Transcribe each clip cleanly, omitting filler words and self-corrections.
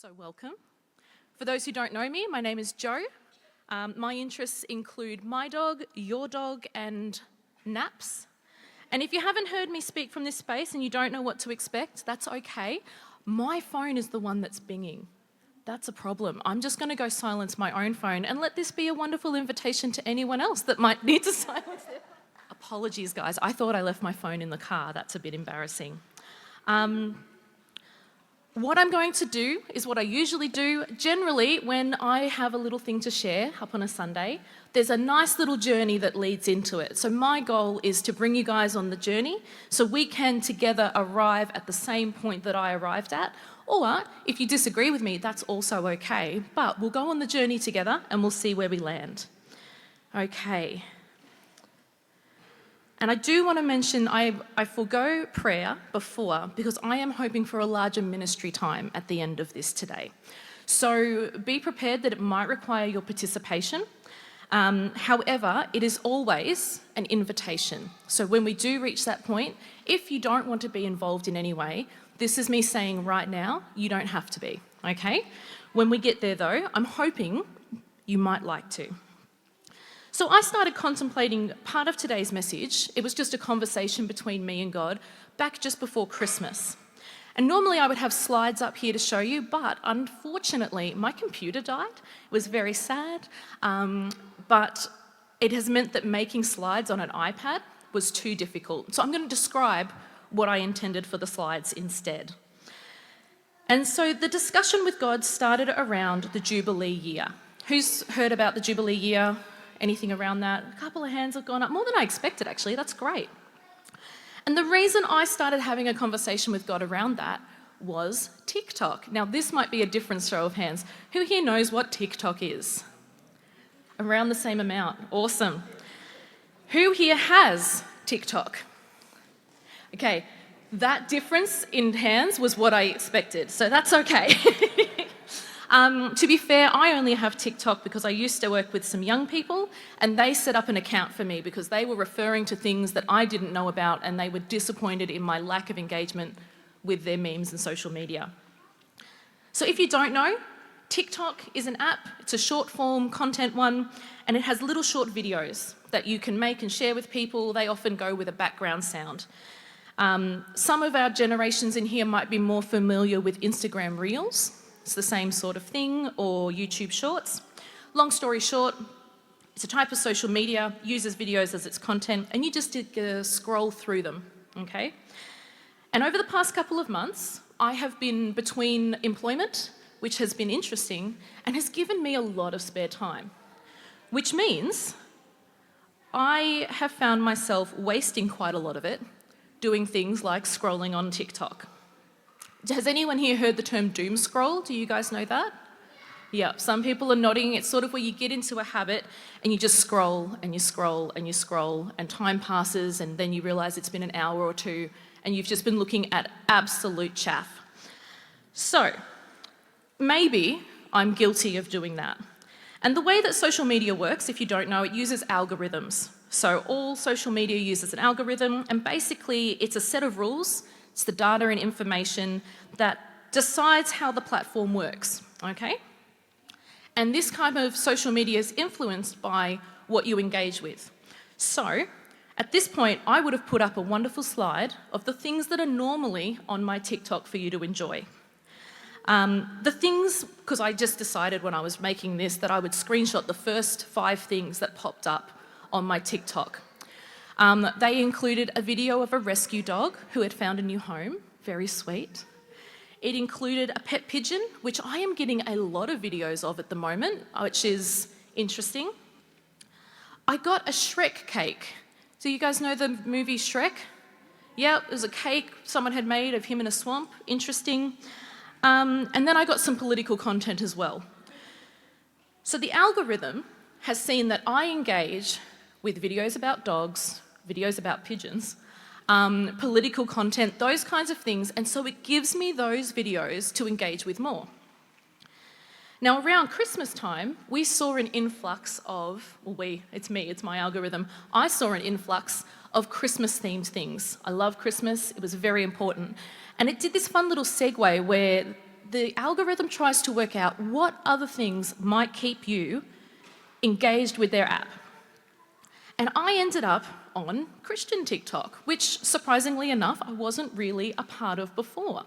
So welcome. For those who don't know me, my name is Jo. My interests include my dog, your dog, and naps. And if you haven't heard me speak from this space and you don't know what to expect, that's okay. My phone is the one that's binging. That's a problem. I'm just going to go silence my own phone and let this be a wonderful invitation to anyone else that might need to silence it. Apologies, guys. I thought I left my phone in the car. That's a bit embarrassing. What I'm going to do is what I usually do. Generally, when I have a little thing to share up on a Sunday, there's a nice little journey that leads into it. So my goal is to bring you guys on the journey so we can together arrive at the same point that I arrived at. Or if you disagree with me, that's also okay. But we'll go on the journey together and we'll see where we land. Okay. And I do want to mention I forego prayer before because I am hoping for a larger ministry time at the end of this today. So be prepared that it might require your participation. However, it is always an invitation. So when we do reach that point, if you don't want to be involved in any way, this is me saying right now, you don't have to be, okay? When we get there though, I'm hoping you might like to. So I started contemplating part of today's message. It was just a conversation between me and God back just before Christmas. And normally I would have slides up here to show you, but unfortunately my computer died. It was very sad, but it has meant that making slides on an iPad was too difficult. So I'm going to describe what I intended for the slides instead. And so the discussion with God started around the Jubilee year. Who's heard about the Jubilee year? Anything around that? A couple of hands have gone up, more than I expected actually, that's great. And the reason I started having a conversation with God around that was TikTok. Now this might be a different show of hands. Who here knows what TikTok is? Around the same amount, awesome. Who here has TikTok? Okay, that difference in hands was what I expected, so that's okay. To be fair, I only have TikTok because I used to work with some young people and they set up an account for me because they were referring to things that I didn't know about and they were disappointed in my lack of engagement with their memes and social media. So if you don't know, TikTok is an app, it's a short form content one, and it has little short videos that you can make and share with people. They often go with a background sound. Some of our generations in here might be more familiar with Instagram Reels. It's the same sort of thing, or YouTube Shorts. Long story short, it's a type of social media, uses videos as its content, and you just scroll through them, okay? And over the past couple of months, I have been between employment, which has been interesting, and has given me a lot of spare time, which means I have found myself wasting quite a lot of it doing things like scrolling on TikTok. Has anyone here heard the term doom scroll? Do you guys know that? Yeah, some people are nodding. It's sort of where you get into a habit and you just scroll and you scroll and you scroll and time passes and then you realise it's been an hour or two and you've just been looking at absolute chaff. So, maybe I'm guilty of doing that. And the way that social media works, if you don't know, it uses algorithms. So all social media uses an algorithm and basically it's a set of rules. It's the data and information that decides how the platform works, okay? And this kind of social media is influenced by what you engage with. So, at this point, I would have put up a wonderful slide of the things that are normally on my TikTok for you to enjoy. The things, because I just decided when I was making this that I would screenshot the first 5 things that popped up on my TikTok. They included a video of a rescue dog who had found a new home, very sweet. It included a pet pigeon, which I am getting a lot of videos of at the moment, which is interesting. I got a Shrek cake. Do you guys know the movie Shrek? Yeah, it was a cake someone had made of him in a swamp, interesting. And then I got some political content as well. So the algorithm has seen that I engage with videos about dogs, videos about pigeons, political content, those kinds of things, and so it gives me those videos to engage with more. Now around Christmas time, we saw an influx of, it's my algorithm, I saw an influx of Christmas themed things. I love Christmas, it was very important. And it did this fun little segue where the algorithm tries to work out what other things might keep you engaged with their app. And I ended up on Christian TikTok, which surprisingly enough, I wasn't really a part of before.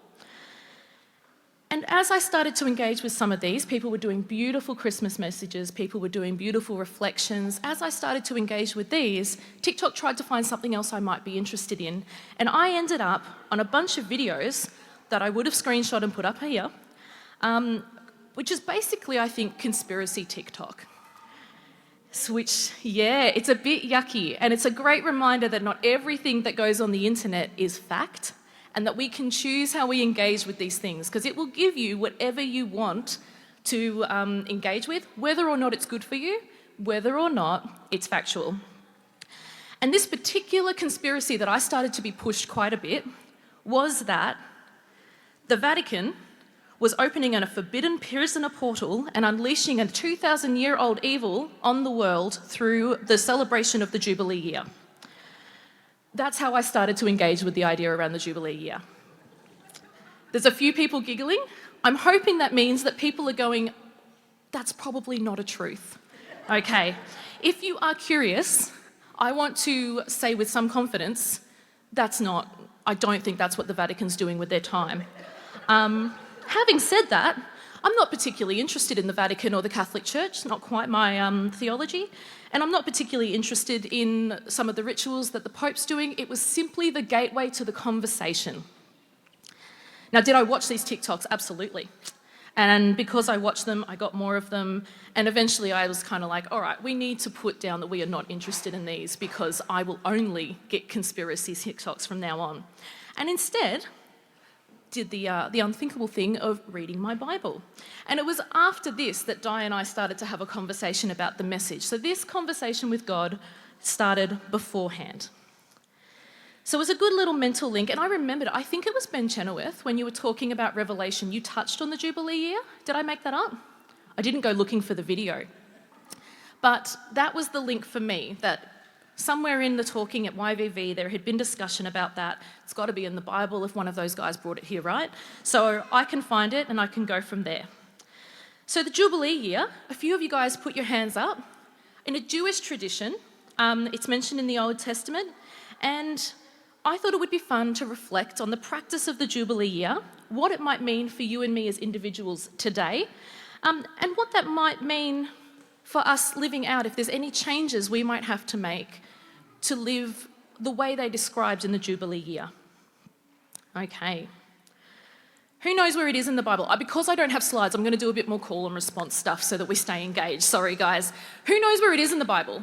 And as I started to engage with some of these, people were doing beautiful Christmas messages, people were doing beautiful reflections. As I started to engage with these, TikTok tried to find something else I might be interested in. And I ended up on a bunch of videos that I would have screenshot and put up here, which is basically, I think, conspiracy TikTok. Which, yeah, it's a bit yucky. And it's a great reminder that not everything that goes on the internet is fact, and that we can choose how we engage with these things, because it will give you whatever you want to engage with, whether or not it's good for you, whether or not it's factual. And this particular conspiracy that I started to be pushed quite a bit was that the Vatican was opening a forbidden prisoner portal and unleashing a 2,000-year-old evil on the world through the celebration of the Jubilee year. That's how I started to engage with the idea around the Jubilee year. There's a few people giggling. I'm hoping that means that people are going, that's probably not a truth. Okay, if you are curious, I want to say with some confidence, I don't think that's what the Vatican's doing with their time. Having said that, I'm not particularly interested in the Vatican or the Catholic Church, not quite my theology, and I'm not particularly interested in some of the rituals that the Pope's doing. It was simply the gateway to the conversation. Now, did I watch these TikToks? Absolutely. And because I watched them, I got more of them, and eventually I was kind of like, all right, we need to put down that we are not interested in these, because I will only get conspiracy TikToks from now on. And instead, did the unthinkable thing of reading my Bible. And it was after this that Di and I started to have a conversation about the message. So this conversation with God started beforehand. So it was a good little mental link, and I remembered, I think it was Ben Chenoweth, when you were talking about Revelation, you touched on the Jubilee year. Did I make that up? I didn't go looking for the video. But that was the link for me, that somewhere in the talking at YVV, there had been discussion about that. It's got to be in the Bible if one of those guys brought it here, right? So I can find it and I can go from there. So the Jubilee year, a few of you guys put your hands up. In a Jewish tradition, it's mentioned in the Old Testament, and I thought it would be fun to reflect on the practice of the Jubilee year, what it might mean for you and me as individuals today, and what that might mean for us living out, if there's any changes we might have to make to live the way they described in the Jubilee year. Okay. Who knows where it is in the Bible? Because I don't have slides, I'm going to do a bit more call and response stuff so that we stay engaged. Sorry, guys. Who knows where it is in the Bible?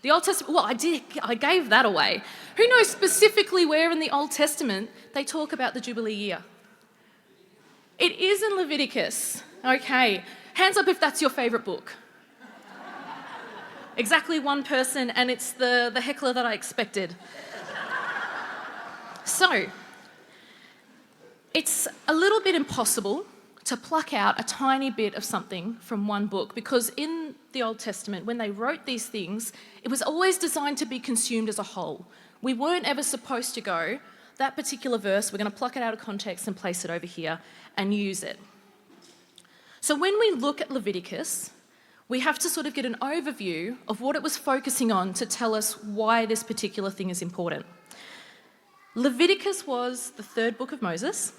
The Old Testament, well, I gave that away. Who knows specifically where in the Old Testament they talk about the Jubilee year? It is in Leviticus. Okay. Hands up if that's your favourite book. Exactly one person, and it's the heckler that I expected. So, it's a little bit impossible to pluck out a tiny bit of something from one book, because in the Old Testament, when they wrote these things, it was always designed to be consumed as a whole. We weren't ever supposed to go, that particular verse, we're going to pluck it out of context and place it over here and use it. So when we look at Leviticus, we have to sort of get an overview of what it was focusing on to tell us why this particular thing is important. Leviticus was the third book of Moses.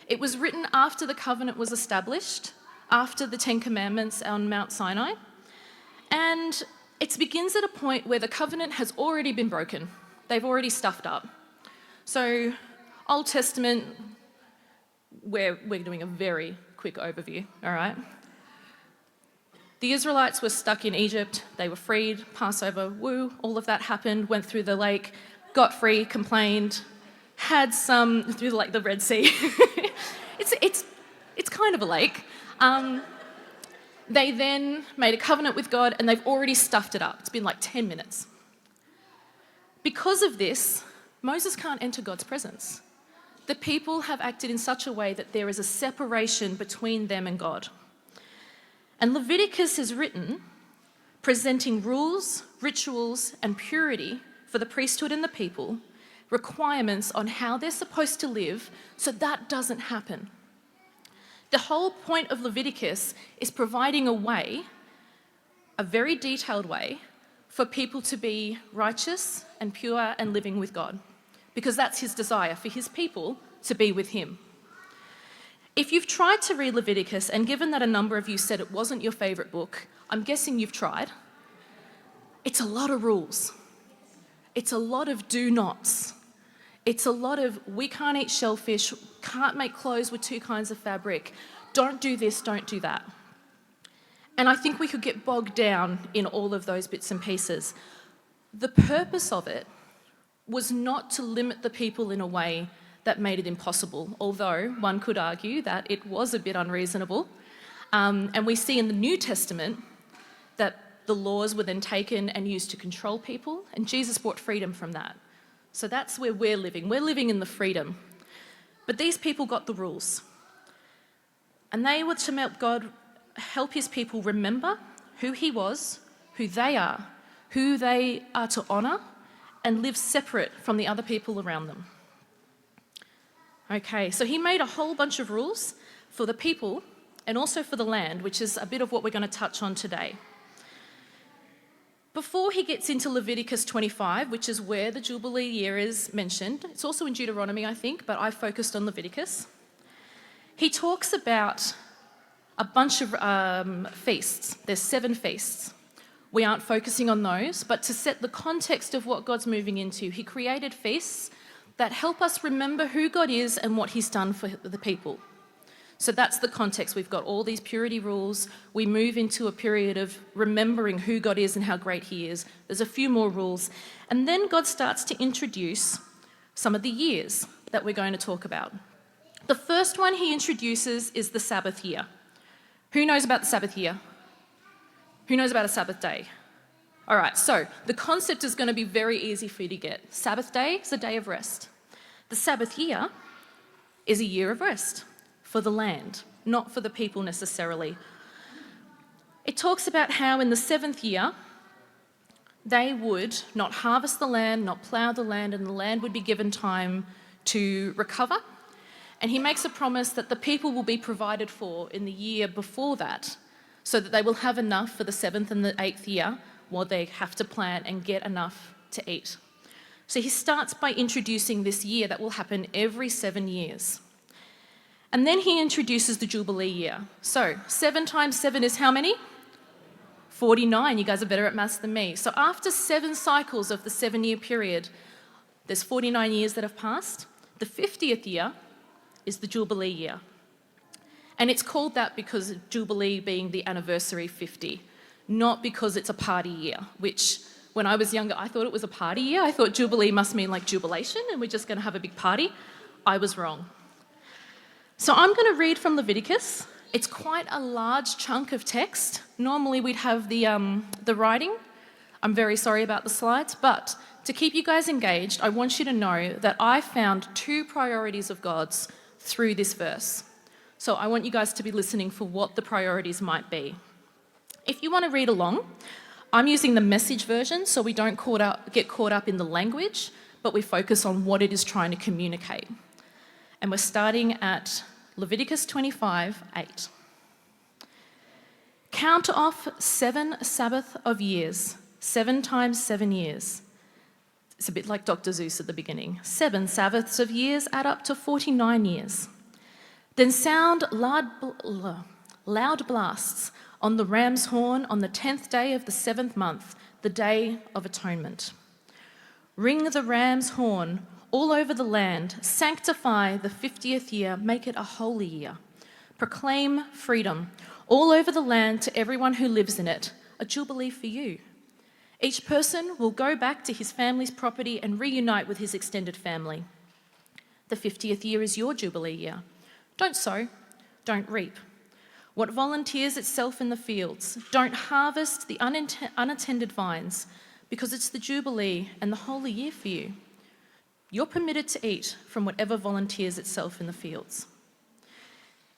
It was written after the covenant was established, after the Ten Commandments on Mount Sinai, and it begins at a point where the covenant has already been broken. They've already stuffed up. So, Old Testament, we're doing a very quick overview, all right? The Israelites were stuck in Egypt, they were freed, Passover, woo, all of that happened, went through the lake, got free, complained, had some, through like the Red Sea. It's kind of a lake. They then made a covenant with God and they've already stuffed it up. It's been like 10 minutes. Because of this, Moses can't enter God's presence. The people have acted in such a way that there is a separation between them and God. And Leviticus is written presenting rules, rituals, and purity for the priesthood and the people, requirements on how they're supposed to live so that doesn't happen. The whole point of Leviticus is providing a way, a very detailed way, for people to be righteous and pure and living with God, because that's his desire, for his people to be with him. If you've tried to read Leviticus, and given that a number of you said it wasn't your favourite book, I'm guessing you've tried, it's a lot of rules. It's a lot of do nots. It's a lot of, we can't eat shellfish, can't make clothes with 2 kinds of fabric, don't do this, don't do that. And I think we could get bogged down in all of those bits and pieces. The purpose of it was not to limit the people in a way that made it impossible, although one could argue that it was a bit unreasonable. And we see in the New Testament that the laws were then taken and used to control people, and Jesus brought freedom from that. So that's where we're living. We're living in the freedom. But these people got the rules. And they were to help his people remember who he was, who they are to honour, and live separate from the other people around them. Okay, so he made a whole bunch of rules for the people and also for the land, which is a bit of what we're going to touch on today. Before he gets into Leviticus 25, which is where the Jubilee year is mentioned, it's also in Deuteronomy, I think, but I focused on Leviticus. He talks about a bunch of feasts. There's 7 feasts. We aren't focusing on those, but to set the context of what God's moving into, he created feasts that help us remember who God is and what he's done for the people. So that's the context. We've got all these purity rules. We move into a period of remembering who God is and how great he is. There's a few more rules. And then God starts to introduce some of the years that we're going to talk about. The first one he introduces is the Sabbath year. Who knows about the Sabbath year? Who knows about a Sabbath day? All right, so the concept is going to be very easy for you to get. Sabbath day is a day of rest. The Sabbath year is a year of rest for the land, not for the people necessarily. It talks about how in the 7th year, they would not harvest the land, not plough the land, and the land would be given time to recover. And he makes a promise that the people will be provided for in the year before that, so that they will have enough for the 7th and the 8th year while they have to plant and get enough to eat. So he starts by introducing this year that will happen every 7 years. And then he introduces the Jubilee year. So 7 times 7 is how many? 49. You guys are better at maths than me. So after 7 cycles of the 7-year period, there's 49 years that have passed. The 50th year is the Jubilee year. And it's called that because of Jubilee being the anniversary 50, not because it's a party year, which when I was younger, I thought it was a party year. I thought Jubilee must mean like jubilation and we're just going to have a big party. I was wrong. So I'm going to read from Leviticus. It's quite a large chunk of text. Normally we'd have the writing. I'm very sorry about the slides, but to keep you guys engaged, I want you to know that I found 2 priorities of God's through this verse. So I want you guys to be listening for what the priorities might be. If you want to read along, I'm using the Message version so we don't get caught up in the language, but we focus on what it is trying to communicate. And we're starting at Leviticus 25:8. Count off 7 Sabbath of years, 7 times 7 years. It's a bit like Dr. Zeus at the beginning. 7 Sabbaths of years add up to 49 years. Then sound loud blasts on the ram's horn on the 10th day of the 7th month, the Day of Atonement. Ring the ram's horn all over the land, sanctify the 50th year, make it a holy year. Proclaim freedom all over the land to everyone who lives in it, a jubilee for you. Each person will go back to his family's property and reunite with his extended family. The 50th year is your jubilee year. Don't sow, don't reap. What volunteers itself in the fields, don't harvest the unattended vines, because it's the jubilee and the holy year for you. You're permitted to eat from whatever volunteers itself in the fields.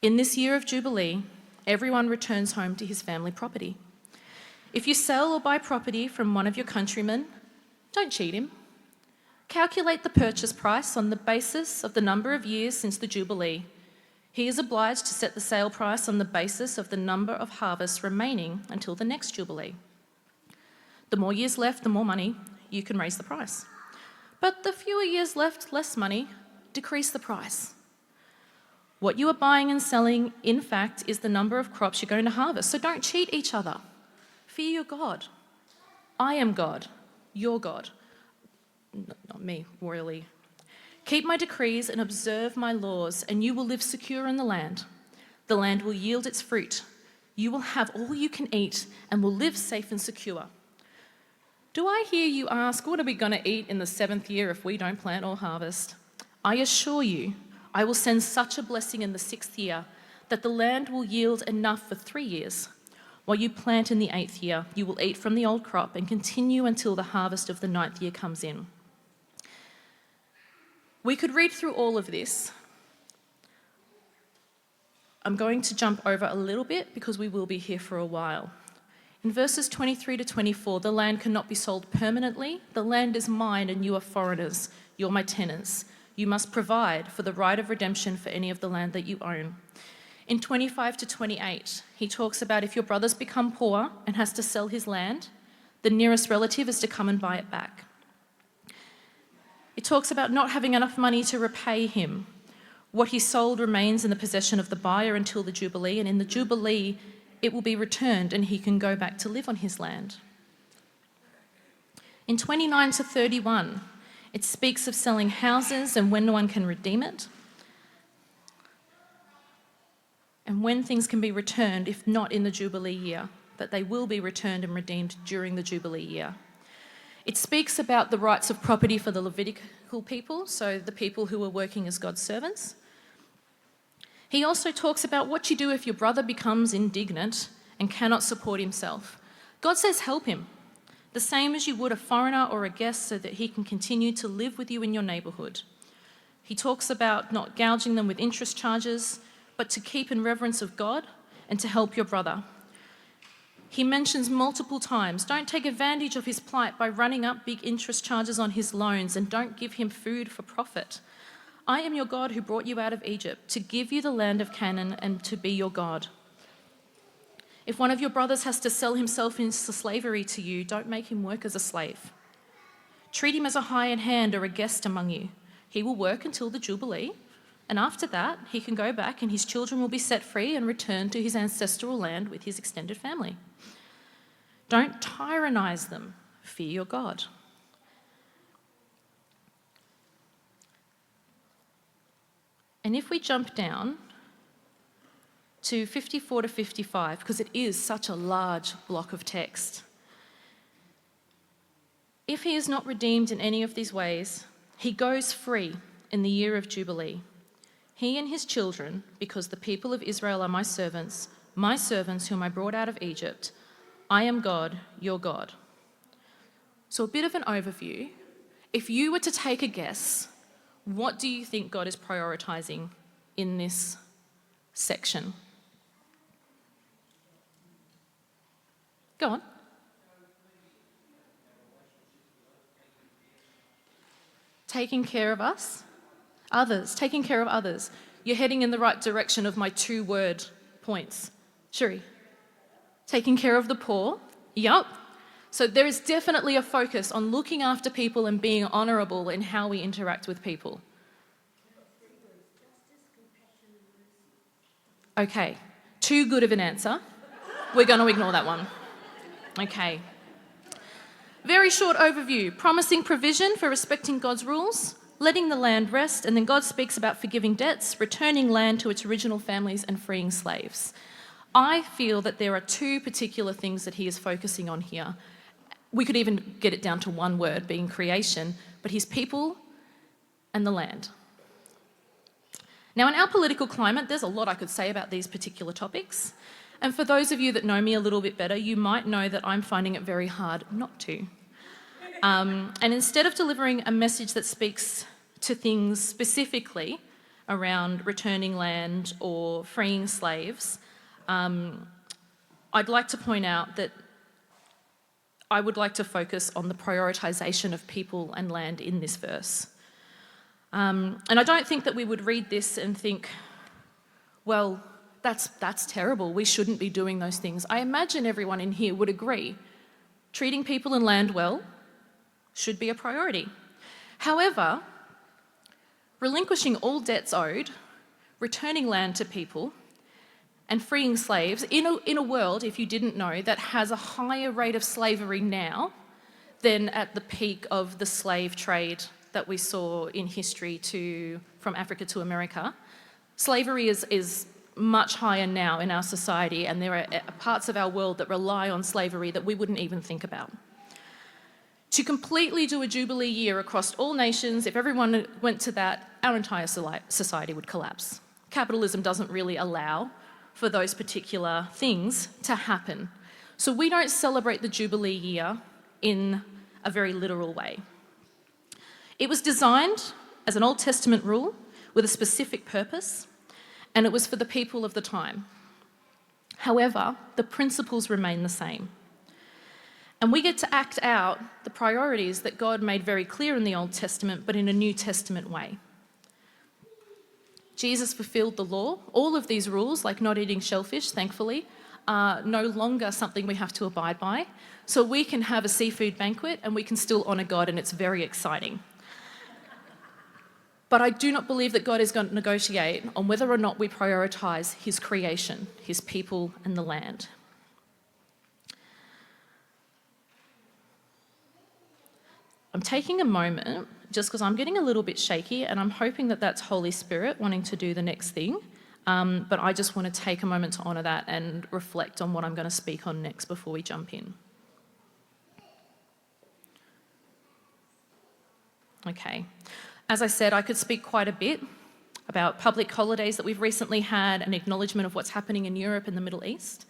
In this year of Jubilee, everyone returns home to his family property. If you sell or buy property from one of your countrymen, don't cheat him. Calculate the purchase price on the basis of the number of years since the Jubilee. He is obliged to set the sale price on the basis of the number of harvests remaining until the next Jubilee. The more years left, the more money, you can raise the price. But the fewer years left, less money, decrease the price. What you are buying and selling, in fact, is the number of crops you're going to harvest. So don't cheat each other. Fear your God. I am God, your God. Not me, royally. Keep my decrees and observe my laws, and you will live secure in the land. The land will yield its fruit. You will have all you can eat and will live safe and secure. Do I hear you ask, what are we going to eat in the 7th year if we don't plant or harvest? I assure you, I will send such a blessing in the 6th year that the land will yield enough for 3 years. While you plant in the 8th year, you will eat from the old crop and continue until the harvest of the 9th year comes in. We could read through all of this. I'm going to jump over a little bit because we will be here for a while. In verses 23 to 24, the land cannot be sold permanently. The land is mine and you are foreigners. You're my tenants. You must provide for the right of redemption for any of the land that you own. In 25 to 28, he talks about if your brother's become poor and has to sell his land, the nearest relative is to come and buy it back. It talks about not having enough money to repay him. What he sold remains in the possession of the buyer until the Jubilee, and in the Jubilee, it will be returned and he can go back to live on his land. In 29 to 31, it speaks of selling houses and when no one can redeem it, and when things can be returned, if not in the Jubilee year, that they will be returned and redeemed during the Jubilee year. It speaks about the rights of property for the Levitical people, so the people who are working as God's servants. He also talks about what you do if your brother becomes indignant and cannot support himself. God says help him, the same as you would a foreigner or a guest, so that he can continue to live with you in your neighbourhood. He talks about not gouging them with interest charges, but to keep in reverence of God and to help your brother. He mentions multiple times, don't take advantage of his plight by running up big interest charges on his loans, and don't give him food for profit. I am your God who brought you out of Egypt to give you the land of Canaan and to be your God. If one of your brothers has to sell himself into slavery to you, don't make him work as a slave. Treat him as a hired hand or a guest among you. He will work until the Jubilee, and after that, he can go back and his children will be set free and return to his ancestral land with his extended family. Don't tyrannize them. Fear your God. And if we jump down to 54 to 55, because it is such a large block of text. If he is not redeemed in any of these ways, he goes free in the year of Jubilee. He and his children, because the people of Israel are my servants whom I brought out of Egypt. I am God, your God. So a bit of an overview. If you were to take a guess, what do you think God is prioritising in this section? Go on. Taking care of us? Others, taking care of others. You're heading in the right direction of my 2-word points. Shuri? Taking care of the poor? Yup. So there is definitely a focus on looking after people and being honourable in how we interact with people. Okay, too good of an answer. We're going to ignore that one. Okay. Very short overview. Promising provision for respecting God's rules, letting the land rest, and then God speaks about forgiving debts, returning land to its original families, and freeing slaves. I feel that there are 2 particular things that he is focusing on here. We could even get it down to 1 word, being creation, but his people and the land. Now, in our political climate, there's a lot I could say about these particular topics. And for those of you that know me a little bit better, you might know that I'm finding it very hard not to. And instead of delivering a message that speaks to things specifically around returning land or freeing slaves, I'd like to point out that I would like to focus on the prioritisation of people and land in this verse. And I don't think that we would read this and think, well, that's terrible. We shouldn't be doing those things. I imagine everyone in here would agree. Treating people and land well should be a priority. However, relinquishing all debts owed, returning land to people, and freeing slaves in a world, if you didn't know, that has a higher rate of slavery now than at the peak of the slave trade that we saw in history from Africa to America. Slavery is much higher now in our society, and there are parts of our world that rely on slavery that we wouldn't even think about. To completely do a Jubilee year across all nations, if everyone went to that, our entire society would collapse. Capitalism doesn't really allow for those particular things to happen. So we don't celebrate the Jubilee year in a very literal way. It was designed as an Old Testament rule with a specific purpose, and it was for the people of the time. However, the principles remain the same. And we get to act out the priorities that God made very clear in the Old Testament, but in a New Testament way. Jesus fulfilled the law. All of these rules, like not eating shellfish, thankfully, are no longer something we have to abide by. So we can have a seafood banquet and we can still honour God, and it's very exciting. But I do not believe that God is going to negotiate on whether or not we prioritise his creation, his people and the land. I'm taking a moment just because I'm getting a little bit shaky, and I'm hoping that that's Holy Spirit wanting to do the next thing. But I just want to take a moment to honour that and reflect on what I'm going to speak on next before we jump in. Okay. As I said, I could speak quite a bit about public holidays that we've recently had, an acknowledgement of what's happening in Europe and the Middle East.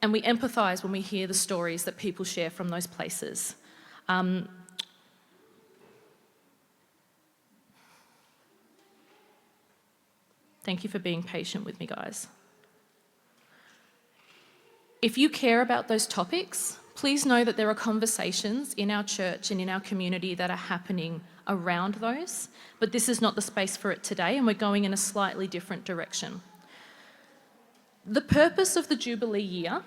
And we empathise when we hear the stories that people share from those places. Thank you for being patient with me, guys. If you care about those topics, please know that there are conversations in our church and in our community that are happening around those, but this is not the space for it today, and we're going in a slightly different direction. The purpose of the Jubilee year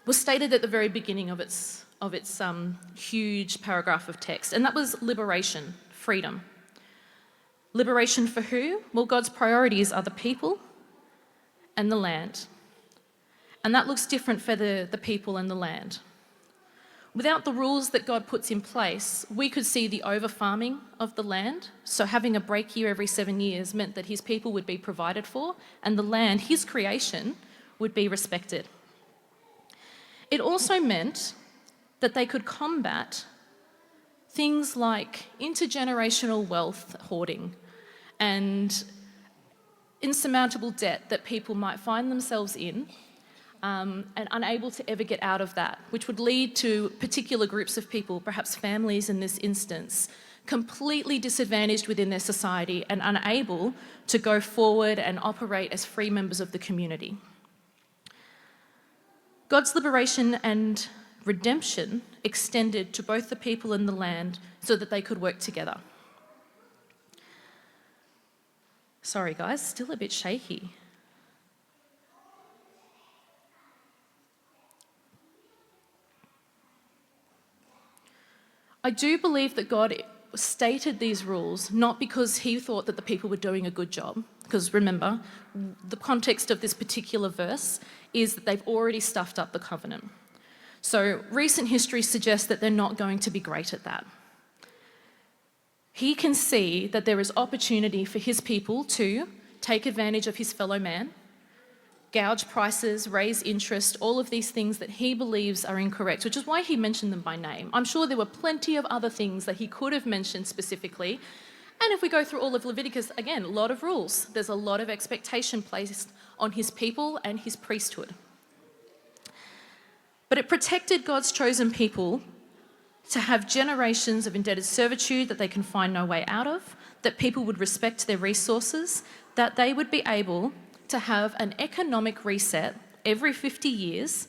was stated at the very beginning of its huge paragraph of text, and that was liberation, freedom. Liberation for who? Well, God's priorities are the people and the land. And that looks different for the people and the land. Without the rules that God puts in place, we could see the over-farming of the land. So having a break year every 7 years meant that his people would be provided for and the land, his creation, would be respected. It also meant that they could combat things like intergenerational wealth hoarding and insurmountable debt that people might find themselves in and unable to ever get out of that, which would lead to particular groups of people, perhaps families in this instance, completely disadvantaged within their society and unable to go forward and operate as free members of the community. God's liberation and redemption extended to both the people and the land so that they could work together. Sorry guys, still a bit shaky. I do believe that God stated these rules not because he thought that the people were doing a good job, because remember, the context of this particular verse is that they've already stuffed up the covenant. So recent history suggests that they're not going to be great at that. He can see that there is opportunity for his people to take advantage of his fellow man, gouge prices, raise interest, all of these things that he believes are incorrect, which is why he mentioned them by name. I'm sure there were plenty of other things that he could have mentioned specifically. And if we go through all of Leviticus, again, a lot of rules. There's a lot of expectation placed on his people and his priesthood. But it protected God's chosen people to have generations of indebted servitude that they can find no way out of, that people would respect their resources, that they would be able to have an economic reset every 50 years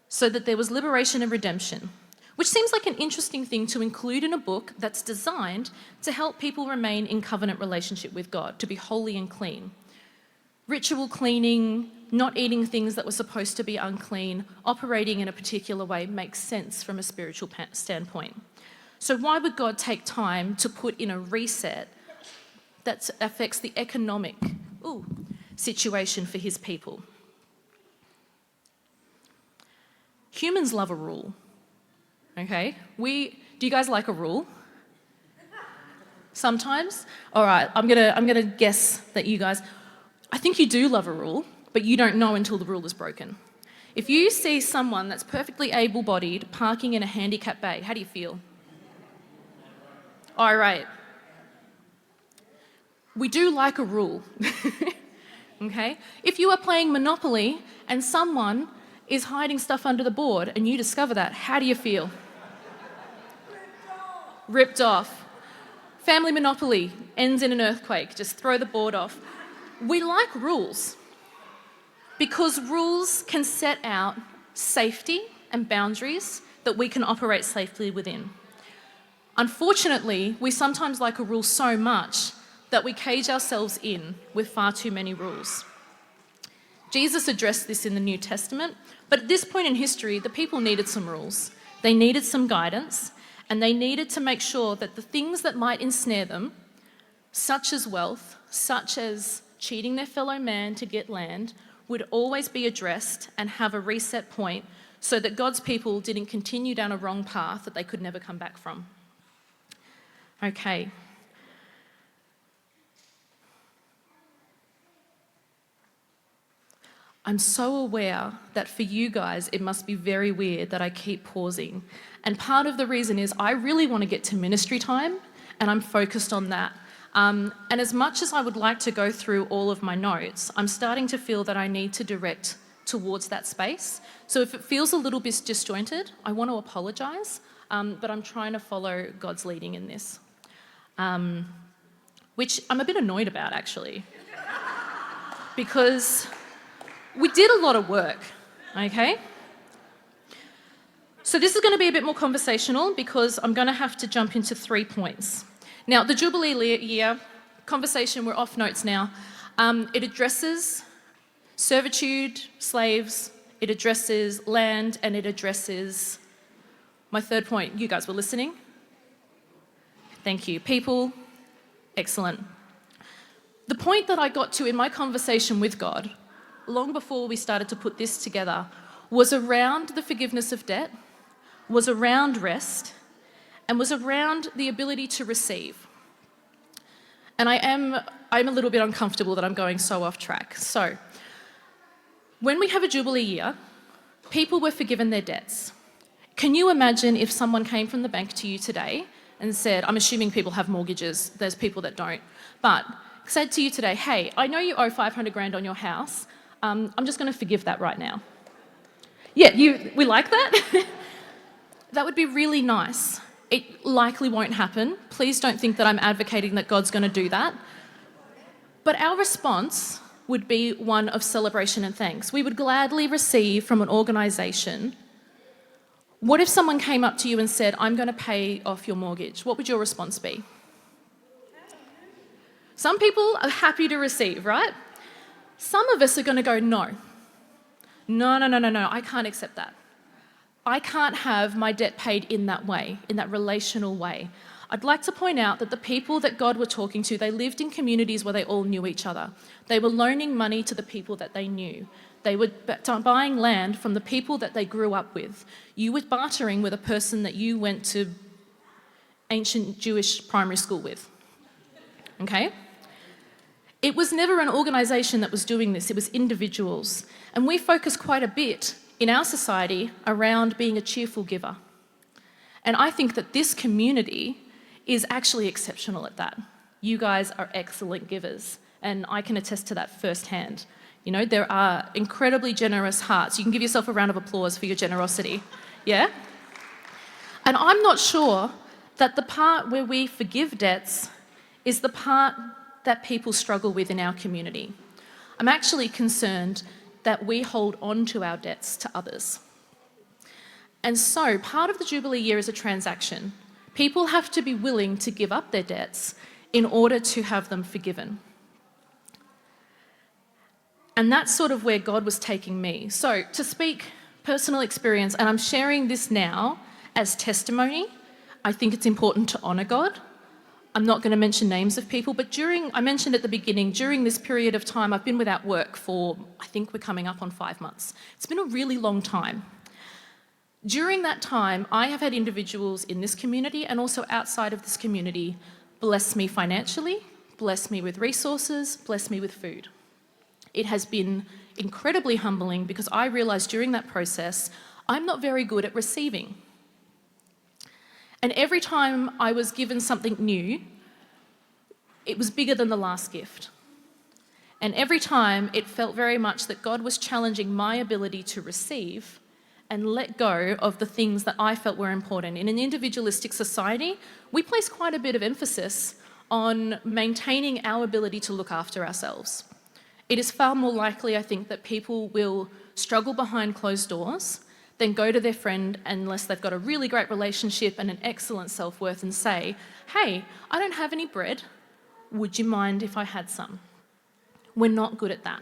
so that there was liberation and redemption, which seems like an interesting thing to include in a book that's designed to help people remain in covenant relationship with God, to be holy and clean. Ritual cleaning, not eating things that were supposed to be unclean, operating in a particular way makes sense from a spiritual standpoint. So why would God take time to put in a reset that affects the economic situation for his people? Humans love a rule, okay? Do you guys like a rule? Sometimes? All right, I'm gonna guess that you guys, I think you do love a rule, but you don't know until the rule is broken. If you see someone that's perfectly able-bodied parking in a handicap bay, how do you feel? All right. We do like a rule, okay? If you are playing Monopoly and someone is hiding stuff under the board and you discover that, how do you feel? Ripped off. Family Monopoly ends in an earthquake, just throw the board off. We like rules because rules can set out safety and boundaries that we can operate safely within. Unfortunately, we sometimes like a rule so much that we cage ourselves in with far too many rules. Jesus addressed this in the New Testament, but at this point in history, the people needed some rules. They needed some guidance, and they needed to make sure that the things that might ensnare them, such as wealth, such as cheating their fellow man to get land, would always be addressed and have a reset point so that God's people didn't continue down a wrong path that they could never come back from. Okay. I'm so aware that for you guys, it must be very weird that I keep pausing. And part of the reason is I really want to get to ministry time, and I'm focused on that. And as much as I would like to go through all of my notes, I'm starting to feel that I need to direct towards that space. So if it feels a little bit disjointed, I want to apologise, but I'm trying to follow God's leading in this. Which I'm a bit annoyed about, actually. Because we did a lot of work, okay? So this is going to be a bit more conversational because I'm going to have to jump into 3 points. Now, the Jubilee year, conversation, we're off notes now. It addresses servitude, slaves, it addresses land, and it addresses my third point. You guys were listening? Thank you. People, excellent. The point that I got to in my conversation with God, long before we started to put this together, was around the forgiveness of debt, was around rest, and was around the ability to receive. And I'm a little bit uncomfortable that I'm going so off track. So, when we have a Jubilee year, people were forgiven their debts. Can you imagine if someone came from the bank to you today and said, I'm assuming people have mortgages, there's people that don't, but said to you today, hey, I know you owe 500 grand on your house, I'm just going to forgive that right now. Yeah, we like that? That would be really nice. It likely won't happen. Please don't think that I'm advocating that God's going to do that. But our response would be one of celebration and thanks. We would gladly receive from an organisation. What if someone came up to you and said, I'm going to pay off your mortgage? What would your response be? Some people are happy to receive, right? Some of us are going to go, no, I can't accept that. I can't have my debt paid in that way, in that relational way. I'd like to point out that the people that God were talking to, they lived in communities where they all knew each other. They were loaning money to the people that they knew. They were buying land from the people that they grew up with. You were bartering with a person that you went to ancient Jewish primary school with. Okay? It was never an organisation that was doing this, it was individuals. And we focus quite a bit in our society around being a cheerful giver. And I think that this community is actually exceptional at that. You guys are excellent givers, and I can attest to that firsthand. You know, there are incredibly generous hearts. You can give yourself a round of applause for your generosity, yeah? And I'm not sure that the part where we forgive debts is the part that people struggle with in our community. I'm actually concerned that we hold on to our debts to others. And so part of the Jubilee year is a transaction. People have to be willing to give up their debts in order to have them forgiven. And that's sort of where God was taking me. So to speak personal experience, and I'm sharing this now as testimony, I think it's important to honour God. I'm not going to mention names of people, but I mentioned at the beginning, during this period of time, I've been without work for, I think we're coming up on 5 months. It's been a really long time. During that time, I have had individuals in this community and also outside of this community bless me financially, bless me with resources, bless me with food. It has been incredibly humbling because I realised during that process, I'm not very good at receiving. And every time I was given something new, it was bigger than the last gift. And every time it felt very much that God was challenging my ability to receive and let go of the things that I felt were important. In an individualistic society, we place quite a bit of emphasis on maintaining our ability to look after ourselves. It is far more likely, I think, that people will struggle behind closed doors than go to their friend unless they've got a really great relationship and an excellent self-worth and say, hey, I don't have any bread. Would you mind if I had some? We're not good at that.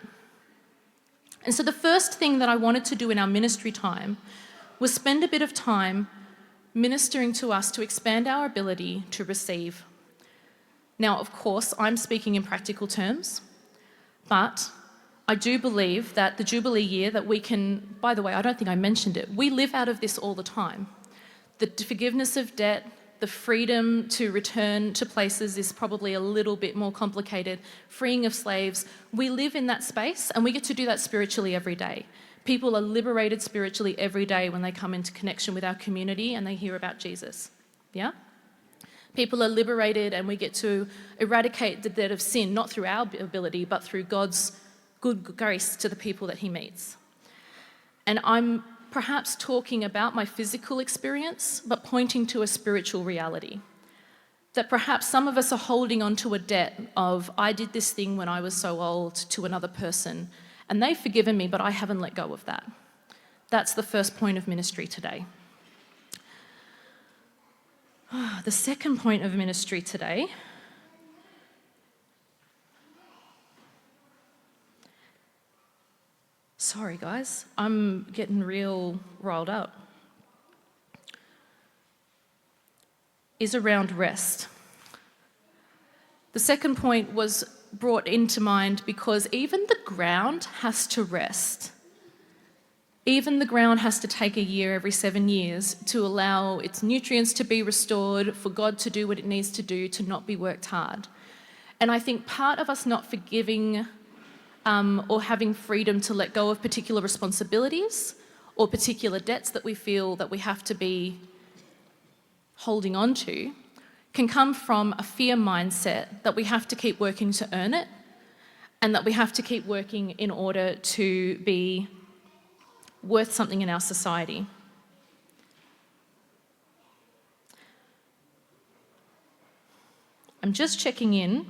And so the first thing that I wanted to do in our ministry time was spend a bit of time ministering to us to expand our ability to receive. Now, of course, I'm speaking in practical terms. But I do believe that the Jubilee year that we can, by the way, I don't think I mentioned it, we live out of this all the time. The forgiveness of debt, the freedom to return to places is probably a little bit more complicated, freeing of slaves. We live in that space and we get to do that spiritually every day. People are liberated spiritually every day when they come into connection with our community and they hear about Jesus. Yeah? People are liberated and we get to eradicate the debt of sin, not through our ability, but through God's good grace to the people that he meets. And I'm perhaps talking about my physical experience, but pointing to a spiritual reality. That perhaps some of us are holding on to a debt of, I did this thing when I was so old to another person, and they've forgiven me, but I haven't let go of that. That's the first point of ministry today. The second point of ministry today sorry guys, I'm getting real riled up, is around rest. The second point was brought into mind because even the ground has to rest. Even the ground has to take a year every 7 years to allow its nutrients to be restored, for God to do what it needs to do, to not be worked hard. And I think part of us not forgiving or having freedom to let go of particular responsibilities or particular debts that we feel that we have to be holding on to can come from a fear mindset that we have to keep working to earn it and that we have to keep working in order to be worth something in our society. I'm just checking in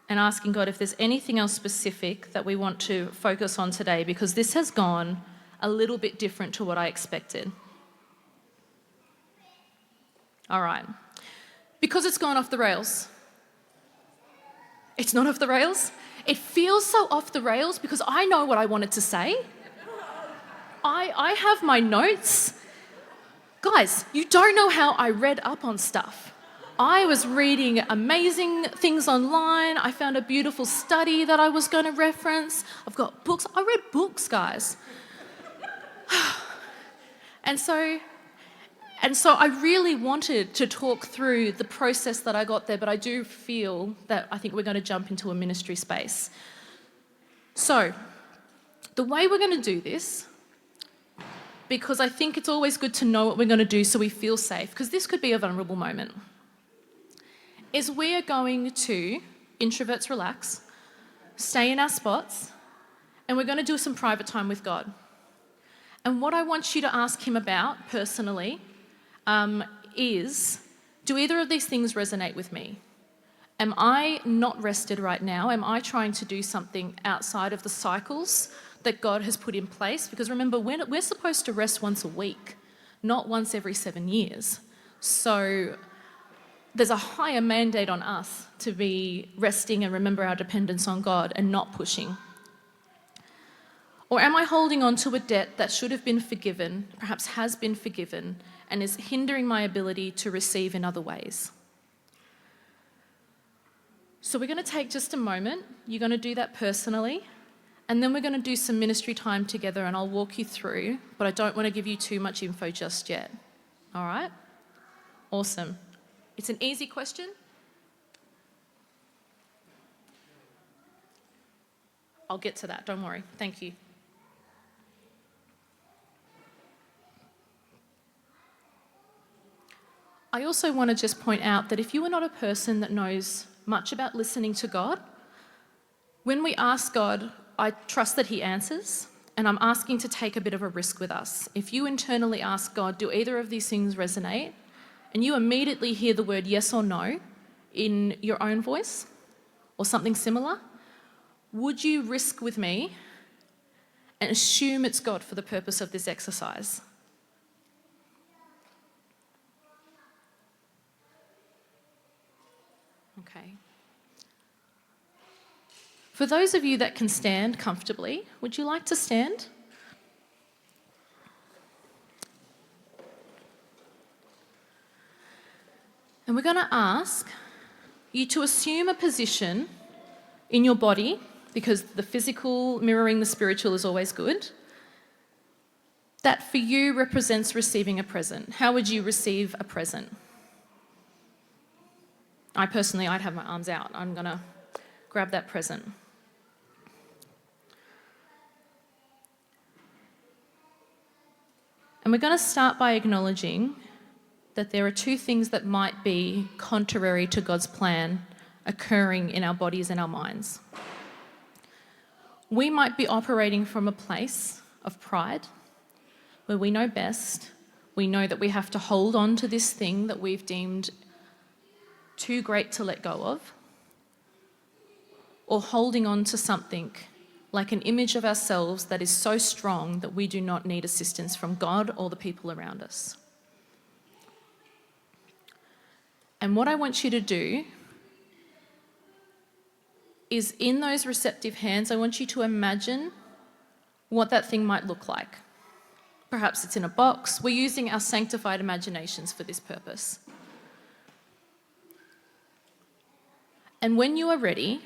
and asking God if there's anything else specific that we want to focus on today, because this has gone a little bit different to what I expected. All right. Because it's gone off the rails. It's not off the rails. It feels so off the rails because I know what I wanted to say. I have my notes. Guys, you don't know how I read up on stuff. I was reading amazing things online. I found a beautiful study that I was going to reference. I've got books. I read books, guys. And so I really wanted to talk through the process that I got there, but I do feel that I think we're going to jump into a ministry space. So the way we're going to do this, because I think it's always good to know what we're going to do so we feel safe, because this could be a vulnerable moment, is we are going to, introverts relax, stay in our spots, and we're going to do some private time with God. And what I want you to ask him about personally is, do either of these things resonate with me? Am I not rested right now? Am I trying to do something outside of the cycles that God has put in place? Because remember, we're supposed to rest once a week, not once every 7 years. So there's a higher mandate on us to be resting and remember our dependence on God and not pushing. Or am I holding on to a debt that should have been forgiven, perhaps has been forgiven, and is hindering my ability to receive in other ways? So we're going to take just a moment. You're going to do that personally, and then we're going to do some ministry time together, and I'll walk you through, but I don't want to give you too much info just yet. All right? Awesome. It's an easy question. I'll get to that, don't worry. Thank you. I also want to just point out that if you are not a person that knows much about listening to God, when we ask God, I trust that He answers, and I'm asking to take a bit of a risk with us. If you internally ask God, do either of these things resonate? And you immediately hear the word yes or no in your own voice or something similar, would you risk with me and assume it's God for the purpose of this exercise? Okay. For those of you that can stand comfortably, would you like to stand? And we're going to ask you to assume a position in your body, because the physical mirroring the spiritual is always good, that for you represents receiving a present. How would you receive a present? I'd have my arms out. I'm going to grab that present. And we're going to start by acknowledging that there are two things that might be contrary to God's plan occurring in our bodies and our minds. We might be operating from a place of pride where we know best. We know that we have to hold on to this thing that we've deemed too great to let go of, or holding on to something like an image of ourselves that is so strong that we do not need assistance from God or the people around us. And what I want you to do is, in those receptive hands, I want you to imagine what that thing might look like. Perhaps it's in a box. We're using our sanctified imaginations for this purpose. And when you are ready,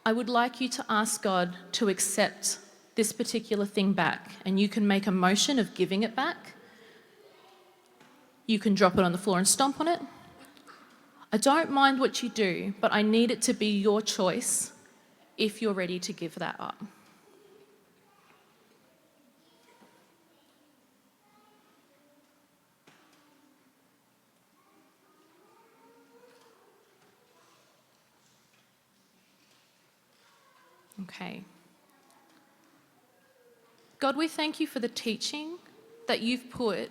I would like you to ask God to accept this particular thing back. And you can make a motion of giving it back. You can drop it on the floor and stomp on it. I don't mind what you do, but I need it to be your choice if you're ready to give that up. Okay. God, we thank you for the teaching that you've put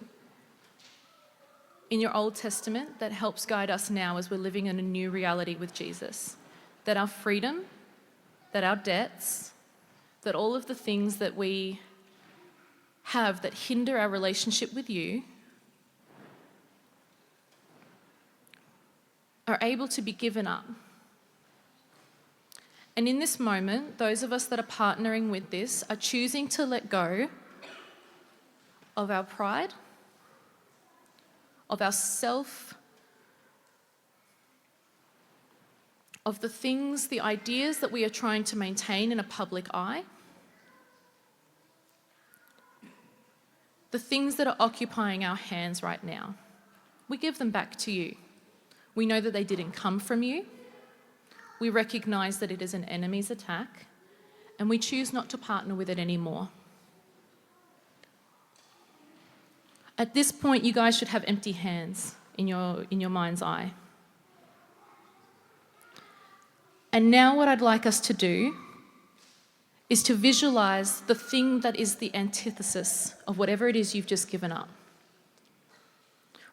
in your Old Testament that helps guide us now as we're living in a new reality with Jesus. That our freedom, that our debts, that all of the things that we have that hinder our relationship with you are able to be given up. And in this moment, those of us that are partnering with this are choosing to let go of our pride, of our self, of the things, the ideas that we are trying to maintain in a public eye, the things that are occupying our hands right now. We give them back to you. We know that they didn't come from you. We recognise that it is an enemy's attack, and we choose not to partner with it anymore. At this point, you guys should have empty hands in your mind's eye. And now what I'd like us to do is to visualise the thing that is the antithesis of whatever it is you've just given up.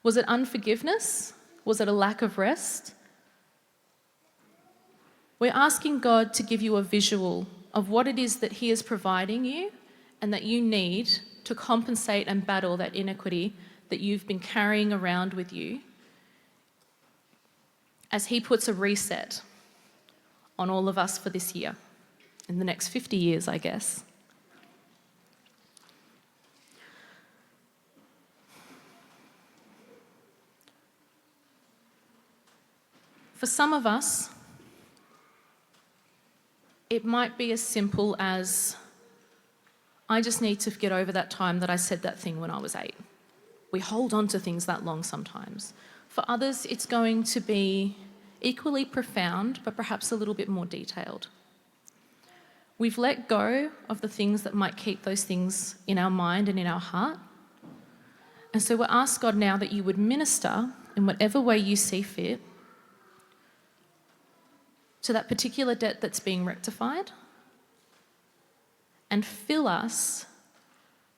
Was it unforgiveness? Was it a lack of rest? We're asking God to give you a visual of what it is that He is providing you and that you need to compensate and battle that iniquity that you've been carrying around with you, as He puts a reset on all of us for this year, in the next 50 years, I guess. For some of us, it might be as simple as, I just need to get over that time that I said that thing when I was 8. We hold on to things that long sometimes. For others, it's going to be equally profound, but perhaps a little bit more detailed. We've let go of the things that might keep those things in our mind and in our heart. And so we'll ask God now that you would minister in whatever way you see fit to that particular debt that's being rectified, and fill us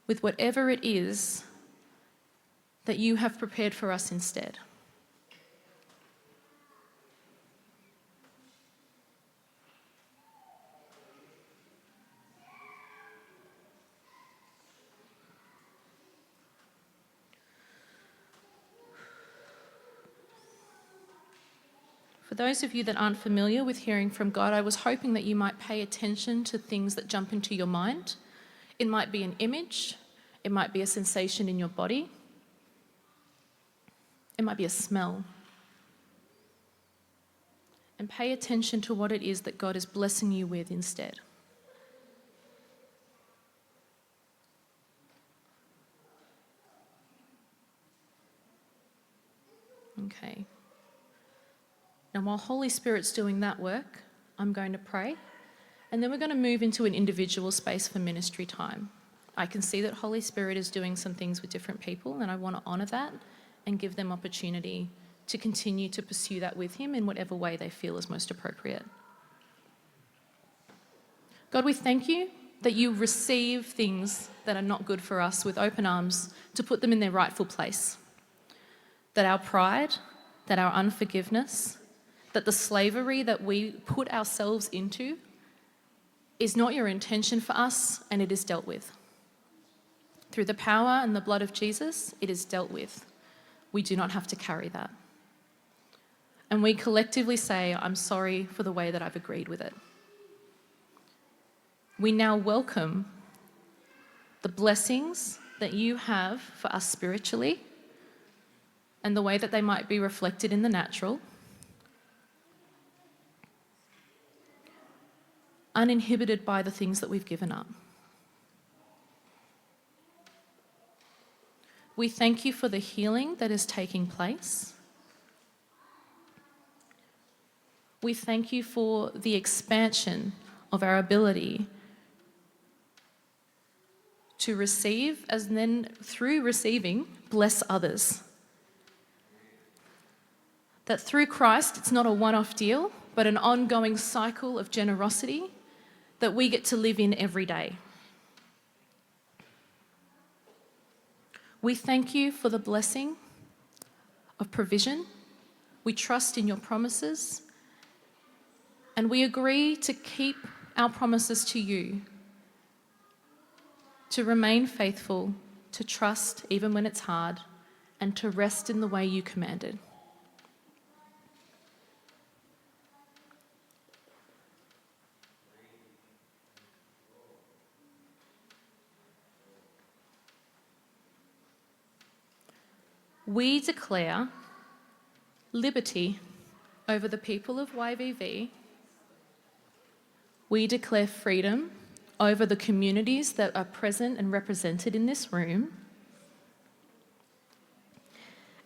with whatever it is that you have prepared for us instead. For those of you that aren't familiar with hearing from God, I was hoping that you might pay attention to things that jump into your mind. It might be an image, it might be a sensation in your body, it might be a smell. And pay attention to what it is that God is blessing you with instead. Okay. Now, while Holy Spirit's doing that work, I'm going to pray, and then we're going to move into an individual space for ministry time. I can see that Holy Spirit is doing some things with different people, and I want to honour that and give them opportunity to continue to pursue that with Him in whatever way they feel is most appropriate. God, we thank you that you receive things that are not good for us with open arms to put them in their rightful place. That our pride, that our unforgiveness, that the slavery that we put ourselves into is not your intention for us, and it is dealt with. Through the power and the blood of Jesus, it is dealt with. We do not have to carry that. And we collectively say, I'm sorry for the way that I've agreed with it. We now welcome the blessings that you have for us spiritually and the way that they might be reflected in the natural, uninhibited by the things that we've given up. We thank you for the healing that is taking place. We thank you for the expansion of our ability to receive, and then through receiving, bless others. That through Christ, it's not a one-off deal, but an ongoing cycle of generosity that we get to live in every day. We thank you for the blessing of provision. We trust in your promises, and we agree to keep our promises to you, to remain faithful, to trust even when it's hard, and to rest in the way you commanded. We declare liberty over the people of YVV. We declare freedom over the communities that are present and represented in this room.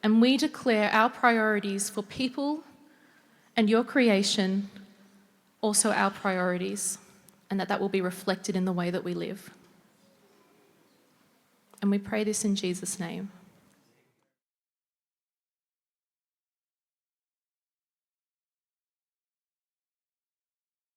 And we declare our priorities for people and your creation also our priorities, and that will be reflected in the way that we live. And we pray this in Jesus' name.